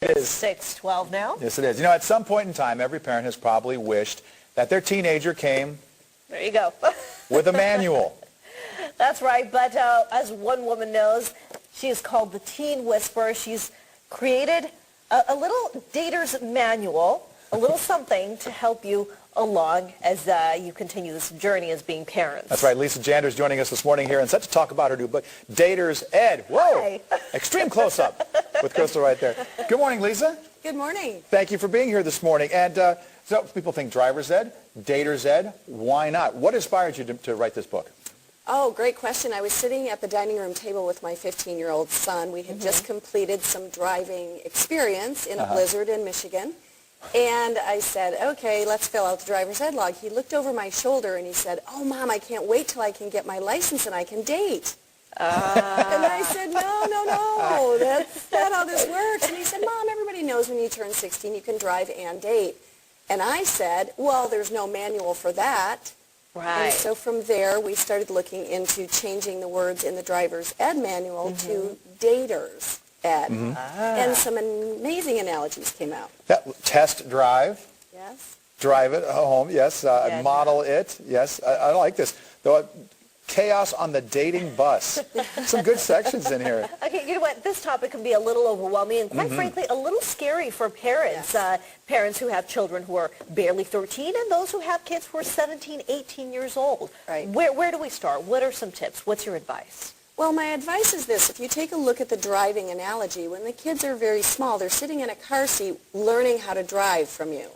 It is 6:12 now. Yes, it is. You know, at some point in time, every parent has probably wished that their teenager came There you go. with a manual. That's right, but as one woman knows, she is called the Teen Whisperer. She's created a little dater's manual, a little something to help you along as you continue this journey as being parents. That's right. Lisa Jander is joining us this morning here and set to talk about her new book, Dater's Ed. Whoa! Hi. Extreme close-up with Crystal right there. Good morning, Lisa. Good morning. Thank you for being here this morning. And so people think driver's ed, dater's ed. Why not? What inspired you to write this book? Oh, great question. I was sitting at the dining room table with my 15-year-old son. We had just completed some driving experience in a blizzard in Michigan. And I said, okay, let's fill out the driver's ed log. He looked over my shoulder and he said, oh, Mom, I can't wait till I can get my license and I can date. And I said, no, that's not how this works. And he said, Mom, everybody knows when you turn 16 you can drive and date. And I said, well, there's no manual for that. Right. And so from there, we started looking into changing the words in the driver's ed manual to dater's ed. And some amazing analogies came out. Test drive. Yes. Drive it home. Yes. Model it. Yes. I like this. Chaos on the dating bus. Some good sections in here. Okay, you know what? This topic can be a little overwhelming and quite frankly a little scary for parents. Yes. Parents who have children who are barely 13 and those who have kids who are 17, 18 years old. Right. Where do we start? What are some tips? What's your advice? Well, my advice is this. If you take a look at the driving analogy, when the kids are very small, they're sitting in a car seat learning how to drive from you.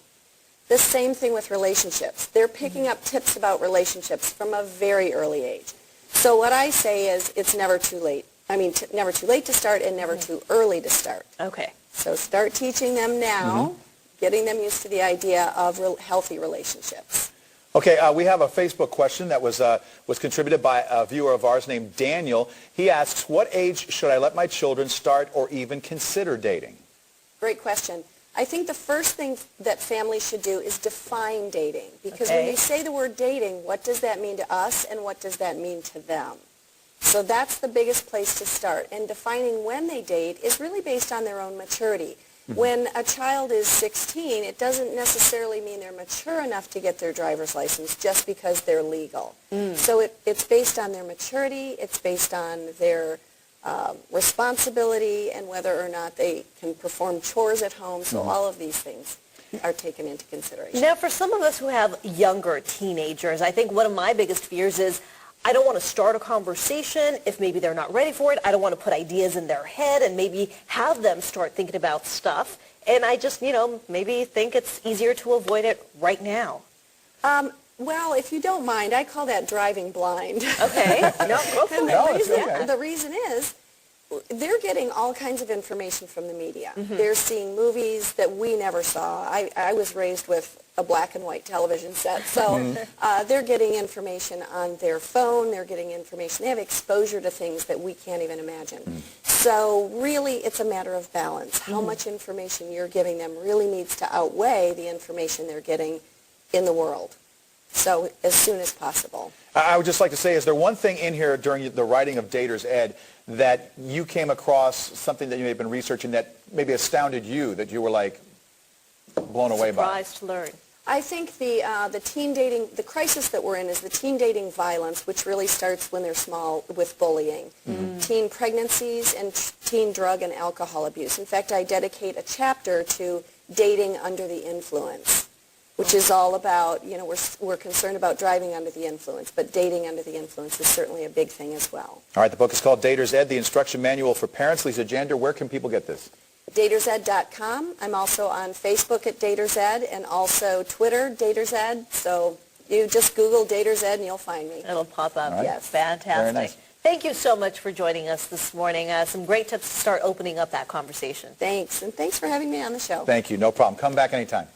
The same thing with relationships. They're picking up tips about relationships from a very early age. So what I say is it's never too late. I mean, never too late to start and never too early to start. Okay. So start teaching them now, getting them used to the idea of healthy relationships. Okay, we have a Facebook question that was contributed by a viewer of ours named Daniel. He asks, what age should I let my children start or even consider dating? Great question. I think the first thing that families should do is define dating. Because when you say the word dating, what does that mean to us and what does that mean to them? So that's the biggest place to start. And defining when they date is really based on their own maturity. When a child is 16, it doesn't necessarily mean they're mature enough to get their driver's license just because they're legal. So it's based on their maturity, it's based on their responsibility and whether or not they can perform chores at home. So all of these things are taken into consideration. Now, for some of us who have younger teenagers, I think one of my biggest fears is I don't want to start a conversation if maybe they're not ready for it. I don't want to put ideas in their head and maybe have them start thinking about stuff. And I just, maybe think it's easier to avoid it right now. Well, if you don't mind, I call that driving blind. Okay. No, go for it. The reason is they're getting all kinds of information from the media. They're seeing movies that we never saw. I was raised with a black and white television set, so they're getting information on their phone. They're getting information. They have exposure to things that we can't even imagine. So really, it's a matter of balance. How much information you're giving them really needs to outweigh the information they're getting in the world. So as soon as possible. I would just like to say, is there one thing in here during the writing of Dater's Ed that you came across, something that you may have been researching that maybe astounded you, that you were like blown away by? Surprised to learn. I think the teen dating, the crisis that we're in is the teen dating violence, which really starts when they're small with bullying. Teen pregnancies and teen drug and alcohol abuse. In fact, I dedicate a chapter to dating under the influence, which is all about, we're concerned about driving under the influence, but dating under the influence is certainly a big thing as well. All right, the book is called Dater's Ed, the Instruction Manual for Parents. Lisa Jander, where can people get this? datersed.com. I'm also on Facebook at Dater's Ed and also Twitter, Dater's Ed. So you just Google Dater's Ed and you'll find me. It'll pop up. Right. Yes. Fantastic. Very nice. Thank you so much for joining us this morning. Some great tips to start opening up that conversation. Thanks, and thanks for having me on the show. Thank you. No problem. Come back anytime.